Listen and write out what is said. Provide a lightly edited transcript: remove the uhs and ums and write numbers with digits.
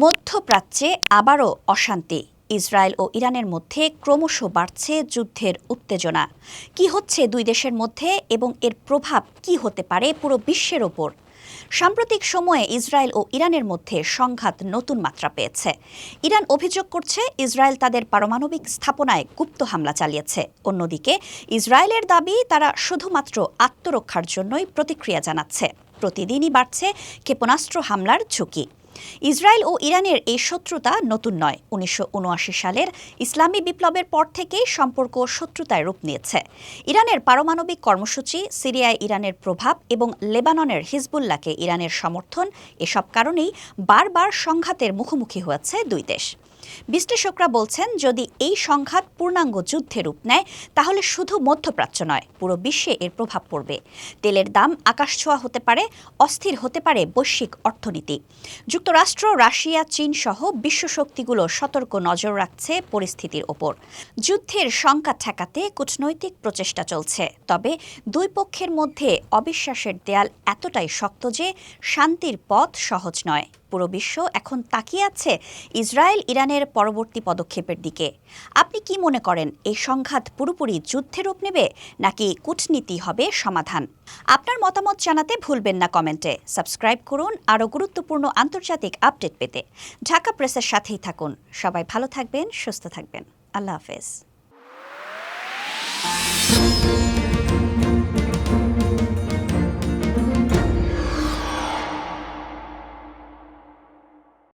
মধ্যপ্রাচ্যে আবারও অশান্তি। ইসরায়েল ও ইরানের মধ্যে ক্রমশ বাড়ছে যুদ্ধের উত্তেজনা। কি হচ্ছে দুই দেশের মধ্যে এবং এর প্রভাব কি হতে পারে পুরো বিশ্বের ওপর? সাম্প্রতিক সময়ে ইসরায়েল ও ইরানের মধ্যে সংঘাত নতুন মাত্রা পেয়েছে। ইরান অভিযোগ করছে ইসরায়েল তাদের পারমাণবিক স্থাপনায় গুপ্ত হামলা চালিয়েছে। অন্যদিকে ইসরায়েলের দাবি তারা শুধুমাত্র আত্মরক্ষার জন্যই প্রতিক্রিয়া জানাচ্ছে। প্রতিদিনই বাড়ছে ক্ষেপণাস্ত্র হামলার ঝুঁকি। ইসরায়েল ও ইরানের এই শত্রুতা নতুন নয়। ১৯৭৯ সালের ইসলামী বিপ্লবের পর থেকেই সম্পর্ক শত্রুতায় রূপ নিয়েছে। ইরানের পারমাণবিক কর্মসূচি, সিরিয়ায় ইরানের প্রভাব এবং লেবাননের হিজবুল্লাহকে ইরানের সমর্থন, এসব কারণেই বারবার সংঘাতের মুখোমুখি হয়েছে দুই দেশ। বিশ্লেষকরা বলছেন, যদি এই সংঘাত পূর্ণাঙ্গ যুদ্ধে রূপ নেয় তাহলে শুধু মধ্যপ্রাচ্য নয়, পুরো বিশ্বে এর প্রভাব পড়বে। তেলের দাম আকাশছোঁয়া হতে পারে, অস্থির হতে পারে বৈশ্বিক অর্থনীতি। যুক্তরাষ্ট্র, রাশিয়া, চীন সহ বিশ্বশক্তিগুলো সতর্ক নজর রাখছে পরিস্থিতির ওপর। যুদ্ধের শঙ্কা ঠেকাতে কূটনৈতিক প্রচেষ্টা চলছে, তবে দুই পক্ষের মধ্যে অবিশ্বাসের দেয়াল এতটাই শক্ত যে শান্তির পথ সহজ নয়। পুরো বিশ্ব এখন তাকিয়ে আছে ইসরায়েল ইরানের পরবর্তী পদক্ষেপের দিকে। আপনি কি মনে করেন, এই সংঘাত পুরোপুরি যুদ্ধে রূপ নেবে নাকি কূটনীতি হবে সমাধান? আপনার মতামত জানাতে ভুলবেন না কমেন্টে। সাবস্ক্রাইব করুন আরও গুরুত্বপূর্ণ আন্তর্জাতিক আপডেট পেতে। ঢাকা প্রেসের সাথেই থাকুন। সবাই ভালো থাকবেন, সুস্থ থাকবেন। আল্লাহ হাফেজ।